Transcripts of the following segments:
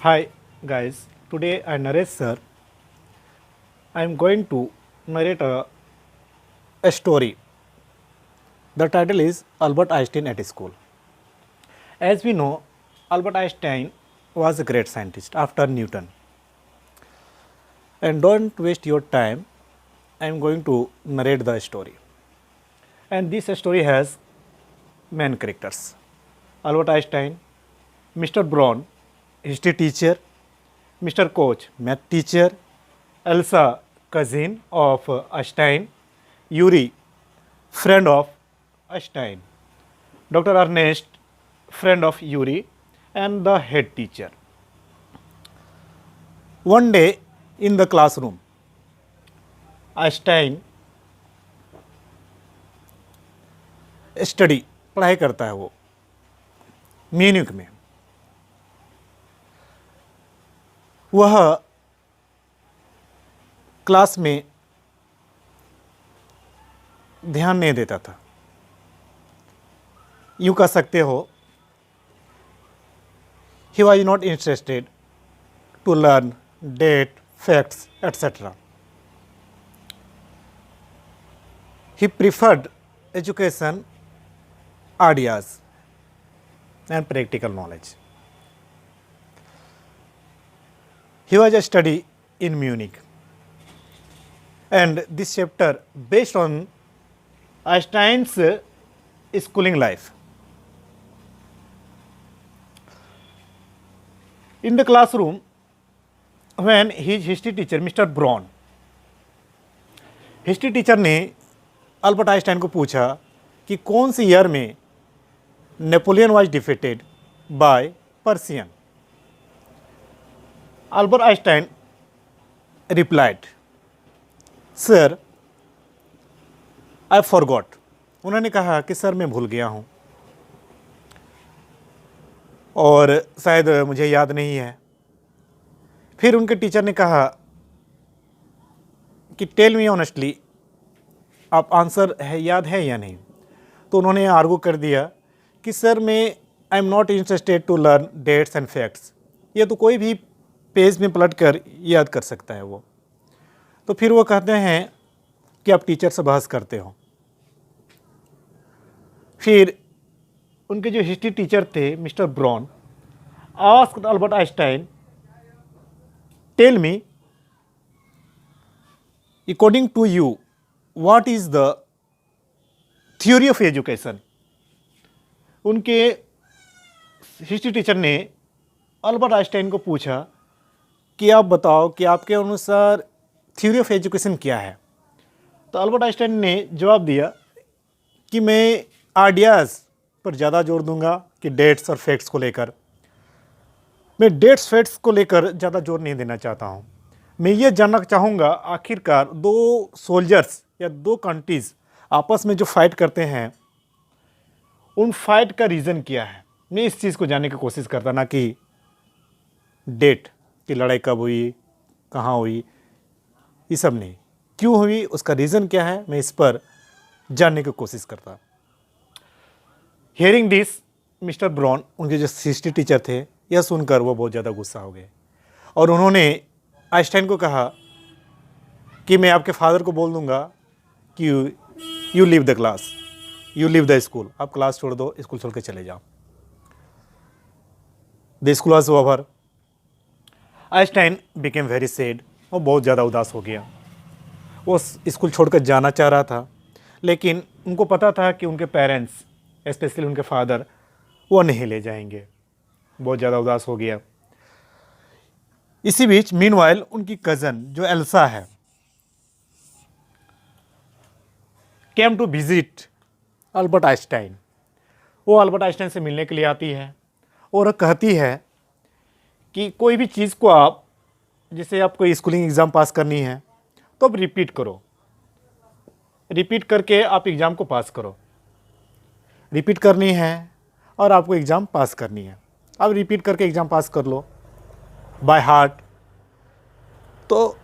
Hi guys, today I narrate sir. I am going to narrate a story. The title is Albert Einstein at school. As we know, Albert Einstein was a great scientist after Newton. And don't waste your time. I am going to narrate the story. And this story has main characters. Albert Einstein, Mr. Braun, history teacher, Mr. Koch, math teacher, Elsa, cousin of Einstein, Yuri, friend of Einstein, Dr. Ernest, friend of Yuri, and the head teacher. One day in the classroom, Einstein study पढ़ाई करता है वो Munich में। वह class में ध्यान नहीं देता था। यूँ कह सकते हो he was not interested to learn date facts etcetera. He preferred education ideas and practical knowledge. He was a study in Munich, and this chapter based on Einstein's schooling life. In the classroom, when his history teacher Mr. Braun, history teacher ने Albert Einstein को पूछा कि कौन सी year में Napoleon was defeated by Persian. Albert Einstein replied, sir I forgot. उन्होंने कहा कि sir मैं भूल गया हूँ और शायद मुझे याद नहीं है। फिर उनके टीचर ने कहा कि टेल मी ऑनेस्टली, आप आंसर है याद है या नहीं। तो उन्होंने आर्गू कर दिया कि सर मैं I am not interested to learn dates and facts. ये तो कोई भी पेज में पलट कर याद कर सकता है वो। तो फिर वो कहते हैं कि आप टीचर से बहस करते हो। फिर उनके जो हिस्ट्री टीचर थे mister Brown asked Albert Einstein, tell me according to you what is the theory of education. उनके हिस्ट्री टीचर ने अल्बर्ट आइंस्टाइन को पूछा कि आप बताओ कि आपके अनुसार थ्योरी ऑफ एजुकेशन क्या है। तो अल्बर्ट आइंस्टाइन ने जवाब दिया कि मैं आइडियाज़ पर ज़्यादा जोर दूंगा कि डेट्स और फैक्ट्स को लेकर। मैं डेट्स फैक्ट्स को लेकर ज़्यादा जोर नहीं देना चाहता हूँ। मैं ये जानना चाहूँगा आखिरकार दो सोल्जर्स या दो कंट्रीज़ आपस में जो फाइट करते हैं उन फाइट का रीज़न क्या है। मैं इस चीज़ को जानने की कोशिश करता, ना कि डेट की लड़ाई कब हुई, कहाँ हुई, ये सब नहीं। क्यों हुई, उसका रीज़न क्या है, मैं इस पर जानने की कोशिश करता। हियरिंग दिस मिस्टर ब्राउन, उनके जो हिस्ट्री टीचर थे, यह सुनकर वो बहुत ज़्यादा गुस्सा हो गए और उन्होंने आइंस्टाइन को कहा कि मैं आपके फादर को बोल दूंगा कि you leave the class, you leave the school. आप क्लास छोड़ दो, स्कूल छोड़ के चले जाओ। The school was over. Einstein became very sad, वो बहुत ज़्यादा उदास हो गया। वो स्कूल छोड़कर जाना चाह रहा था, लेकिन उनको पता था कि उनके पेरेंट्स, स्पेशली उनके फादर, वो नहीं ले जाएंगे। बहुत ज़्यादा उदास हो गया। इसी बीच मीनवाइल उनकी कज़न जो एल्सा है came to visit Albert Einstein. वो अल्बर्ट आइंस्टाइन से मिलने के लिए आती है और कहती है कि कोई भी चीज़ को आप, जैसे आपको स्कूलिंग एग्ज़ाम पास करनी है तो अब रिपीट करो, रिपीट करके आप एग्ज़ाम को पास करो। रिपीट करनी है और आपको एग्ज़ाम पास करनी है। अब रिपीट करके एग्ज़ाम पास कर लो बाय हार्ट। तो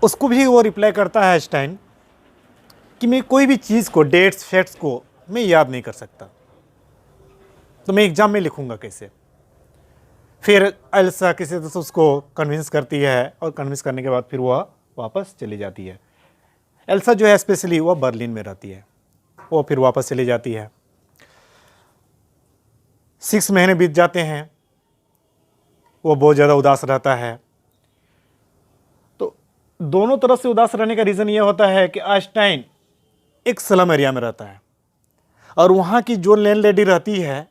उसको भी वो रिप्लाई करता है आइंस्टाइन कि मैं कोई भी चीज़ को, डेट्स फैक्ट्स को मैं याद नहीं कर सकता, तो मैं एग्ज़ाम में लिखूंगा कैसे। फिर एल्सा किसी तरह से उसको कन्विंस करती है और कन्विंस करने के बाद फिर वह वापस चली जाती है। एल्सा जो है स्पेशली वह बर्लिन में रहती है, वो फिर वापस चली जाती है। 6 महीने बीत जाते हैं, वो बहुत ज़्यादा उदास रहता है। तो दोनों तरफ से उदास रहने का रीज़न ये होता है कि आइंस्टाइन एक स्लम एरिया में रहता है और वहाँ की जो लैंड लेडी रहती है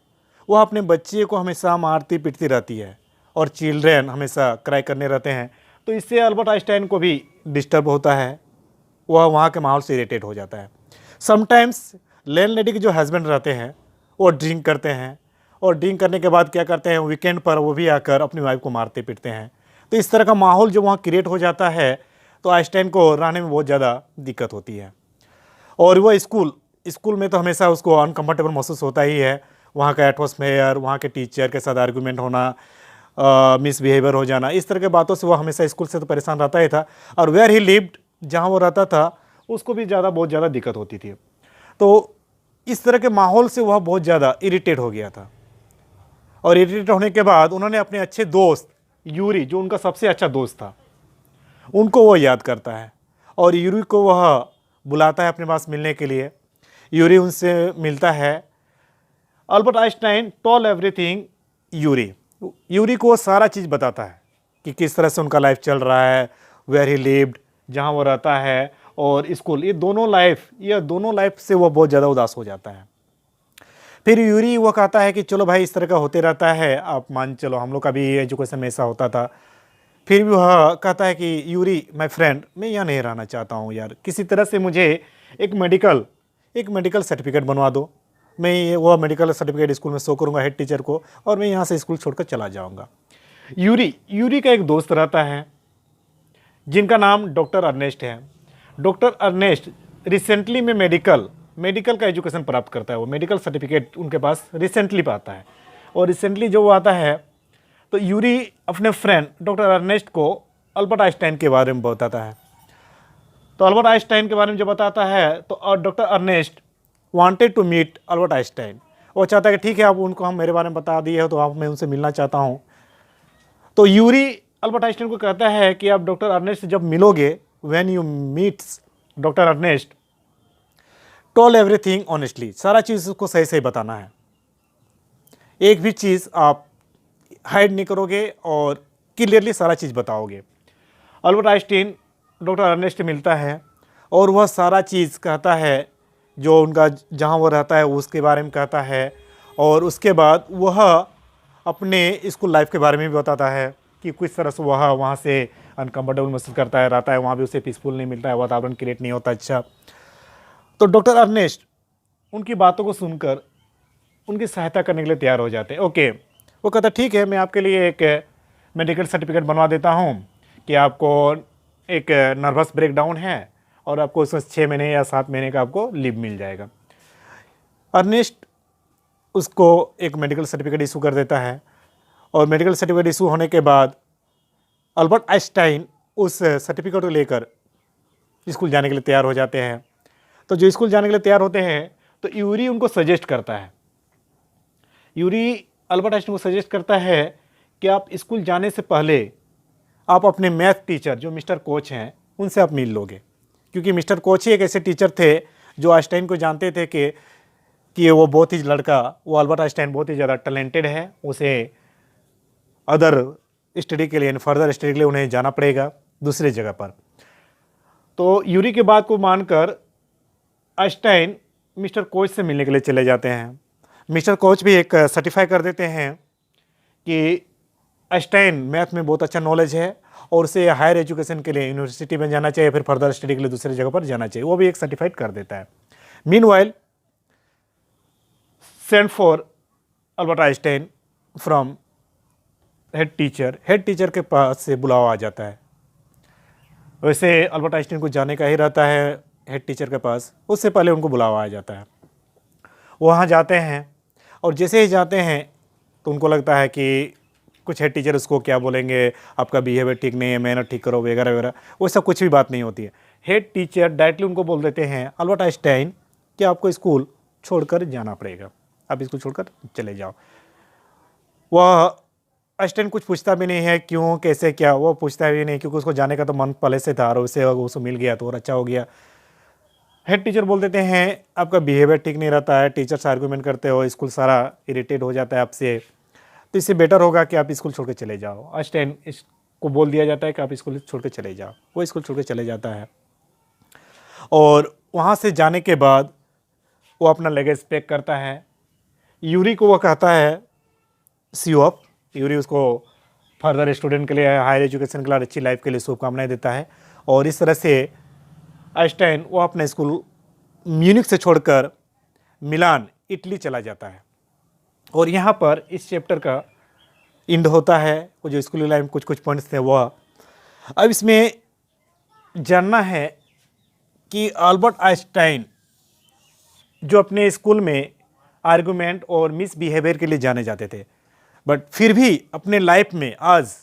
वह अपने बच्चे को हमेशा मारती पीटती रहती है और चिल्ड्रेन हमेशा क्राई करने रहते हैं। तो इससे अल्बर्ट आइंस्टाइन को भी डिस्टर्ब होता है, वह वहाँ के माहौल से इरिटेट हो जाता है। समटाइम्स लैंड लेडी के जो हस्बैंड रहते हैं वो ड्रिंक करते हैं और ड्रिंक करने के बाद क्या करते हैं, वीकेंड पर वो भी आकर अपनी वाइफ को मारते पीटते हैं। तो इस तरह का माहौल जो वहाँ क्रिएट हो जाता है तो आइंस्टाइन को रहने में बहुत ज़्यादा दिक्कत होती है। और वह स्कूल में तो हमेशा उसको अनकम्फर्टेबल महसूस होता ही है। वहाँ का एटमॉस्फेयर, वहाँ के टीचर के साथ आर्गूमेंट होना, मिसबिहेवियर हो जाना, इस तरह के बातों से वह हमेशा स्कूल से तो परेशान रहता ही था। और वेयर ही लिव्ड, जहाँ वो रहता था, उसको भी बहुत ज़्यादा दिक्कत होती थी। तो इस तरह के माहौल से वह बहुत ज़्यादा इरिटेट हो गया था। और इरिटेट होने के बाद उन्होंने अपने अच्छे दोस्त यूरी, जो उनका सबसे अच्छा दोस्त था, उनको वो याद करता है और यूरी को वह बुलाता है अपने पास मिलने के लिए। यूरी उनसे मिलता है। Albert Einstein told everything Yuri को सारा चीज़ बताता है कि किस तरह से उनका लाइफ चल रहा है, वेयर ही लिव्ड, जहाँ वो रहता है, और स्कूल, ये दोनों लाइफ से वो बहुत ज़्यादा उदास हो जाता है। फिर यूरी वो कहता है कि चलो भाई, इस तरह का होते रहता है, आप मान चलो, हम लोग का भी एजुकेशन में ऐसा होता था। फिर भी वह कहता है कि यूरी माय फ्रेंड, मैं यहाँ नहीं रहना चाहता हूँ यार, किसी तरह से मुझे एक मेडिकल सर्टिफिकेट बनवा दो। मैं वह मेडिकल सर्टिफिकेट स्कूल में शो करूँगा हेड टीचर को और मैं यहाँ से स्कूल छोड़कर चला जाऊँगा। यूरी का एक दोस्त रहता है जिनका नाम डॉक्टर अर्नेस्ट है। डॉक्टर अर्नेस्ट रिसेंटली में मेडिकल का एजुकेशन प्राप्त करता है। वो मेडिकल सर्टिफिकेट उनके पास रिसेंटली पाता है। और रिसेंटली जो वो आता है तो यूरी अपने फ्रेंड डॉक्टर अर्नेस्ट को अल्बर्ट आइंस्टाइन के बारे में बताता है। तो अल्बर्ट आइंस्टाइन के बारे में जब बताता है तो doctor Ernest wanted to meet Albert Einstein. वो चाहता है कि ठीक है, आप उनको हम मेरे बारे में बता दिए हो तो आप, मैं उनसे मिलना चाहता हूँ। तो यूरी अल्बर्ट आइंस्टाइन को कहता है कि आप डॉक्टर अर्नेस्ट से जब मिलोगे, when you meets doctor Ernest, tell everything honestly, सारा चीज़ उसको सही सही बताना है, एक भी चीज़ आप हाइड नहीं करोगे और क्लियरली सारा चीज़ बताओगे। अल्बर्ट आइंस्टाइन डॉक्टर अर्नेस्ट मिलता है और वह सारा चीज़ कहता है, जो उनका जहाँ वो रहता है उसके बारे में कहता है। और उसके बाद वह अपने स्कूल लाइफ के बारे में भी बताता है कि किस तरह से वह वहाँ से अनकम्फर्टेबल महसूस करता है, रहता है वहाँ भी, उसे पीसफुल नहीं मिलता है, वातावरण क्रिएट नहीं होता अच्छा। तो डॉक्टर अर्नेस्ट उनकी बातों को सुनकर उनकी सहायता करने के लिए तैयार हो जाते हैं। ओके, वो कहता ठीक है, मैं आपके लिए एक मेडिकल सर्टिफिकेट बनवा देता हूँ कि आपको एक नर्वस ब्रेकडाउन है और आपको उसमें 6 महीने या 7 महीने का आपको लीव मिल जाएगा। अर्नेस्ट उसको एक मेडिकल सर्टिफिकेट इशू कर देता है और मेडिकल सर्टिफिकेट इशू होने के बाद अल्बर्ट आइंस्टाइन उस सर्टिफिकेट को लेकर स्कूल जाने के लिए तैयार हो जाते हैं। तो जो स्कूल जाने के लिए तैयार होते हैं तो यूरी उनको सजेस्ट करता है। यूरी अल्बर्ट आइंस्टाइन को सजेस्ट करता है कि आप स्कूल जाने से पहले आप अपने मैथ टीचर जो मिस्टर कोच हैं उनसे आप मिल लोगे, क्योंकि मिस्टर कोच ही एक ऐसे टीचर थे जो आइंस्टाइन को जानते थे कि वो बहुत ही वो अल्बर्ट आइंस्टाइन बहुत ही ज़्यादा टैलेंटेड है, उसे अदर स्टडी के लिए, फर्दर स्टडी के लिए उन्हें जाना पड़ेगा दूसरी जगह पर। तो यूरी की बात को मानकर आइंस्टाइन मिस्टर कोच से मिलने के लिए चले जाते हैं। मिस्टर कोच भी एक सर्टिफाई कर देते हैं कि आइंस्टाइन मैथ में बहुत अच्छा नॉलेज है और उसे हायर एजुकेशन के लिए यूनिवर्सिटी में जाना चाहिए, फिर फर्दर स्टडी के लिए दूसरी जगह पर जाना चाहिए, वो भी एक सर्टिफाइड कर देता है। Meanwhile send for Albert Einstein from head teacher के पास से बुलावा आ जाता है। वैसे अल्बर्ट आइंस्टाइन को जाने का ही रहता है हेड टीचर के पास, उससे पहले उनको बुलावा आ जाता है। वहाँ जाते हैं और जैसे ही जाते हैं तो उनको लगता है कि कुछ हेड टीचर उसको क्या बोलेंगे, आपका बिहेवियर ठीक नहीं है, मैनर ठीक करो वगैरह वगैरह, वो सब कुछ भी बात नहीं होती है। हेड टीचर डायरेक्टली उनको बोल देते हैं अल्बर्ट आइंस्टाइन कि आपको स्कूल छोड़कर जाना पड़ेगा, आप स्कूल छोड़कर चले जाओ। वह असिस्टेंट कुछ पूछता भी नहीं है क्यों कैसे क्या, वो पूछता भी नहीं क्योंकि उसको जाने का तो मन पहले से था और उसे उसको मिल गया तो और अच्छा हो गया। हेड टीचर बोल देते हैं आपका बिहेवियर ठीक नहीं रहता है, टीचर्स आर्गूमेंट करते हो, स्कूल सारा इरिटेट हो जाता है आपसे, तो इससे बेटर होगा कि आप स्कूल छोड़ के चले जाओ। असिस्टेंट इसको बोल दिया जाता है कि आप स्कूल छोड़ के चले जाओ, वो स्कूल छोड़ के चले जाता है। और वहाँ से जाने के बाद वो अपना लगेज पैक करता है। यूरी को वो कहता है सी यू अप। यूरी उसको फर्दर स्टूडेंट के लिए, हायर एजुकेशन के लिए, अच्छी लाइफ के लिए शुभकामनाएं देता है। और इस तरह से आइंस्टाइन वो अपना स्कूल म्यूनिख से छोड़कर मिलान इटली चला जाता है। और यहाँ पर इस चैप्टर का एंड होता है। वो जो स्कूल लाइफ में कुछ कुछ पॉइंट्स थे वह, अब इसमें जानना है कि अल्बर्ट आइंस्टाइन जो अपने स्कूल में आर्गुमेंट और मिसबिहेवियर के लिए जाने जाते थे, बट फिर भी अपने लाइफ में आज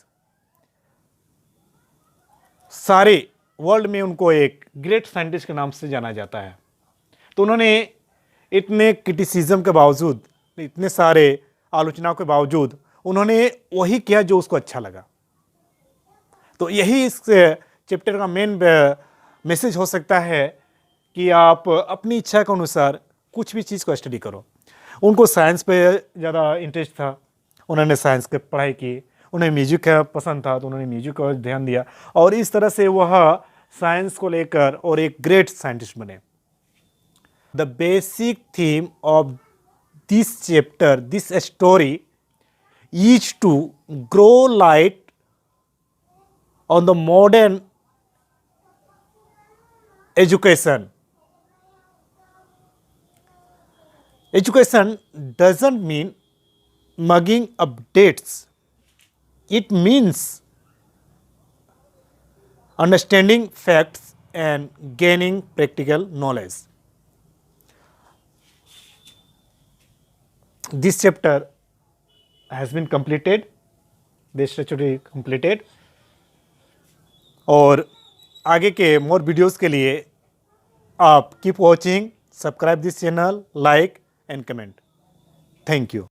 सारे वर्ल्ड में उनको एक ग्रेट साइंटिस्ट के नाम से जाना जाता है। तो उन्होंने इतने क्रिटिसिज्म के बावजूद, इतने सारे आलोचनाओं के बावजूद उन्होंने वही किया जो उसको अच्छा लगा। तो यही इस चैप्टर का मेन मैसेज हो सकता है कि आप अपनी इच्छा के अनुसार कुछ भी चीज़ को स्टडी करो। उनको साइंस पे ज़्यादा इंटरेस्ट था, उन्होंने साइंस की पढ़ाई की। उन्हें म्यूजिक पसंद था तो उन्होंने म्यूजिक को ध्यान दिया, और इस तरह से वह साइंस को लेकर और एक ग्रेट साइंटिस्ट बने। The basic theme of this chapter, this story is to grow light on the modern education. Education doesn't mean mugging updates. It means understanding facts and gaining practical knowledge. This chapter has been completed. This study completed. और आगे के more videos के लिए आप keep watching, subscribe this channel, like and comment. Thank you.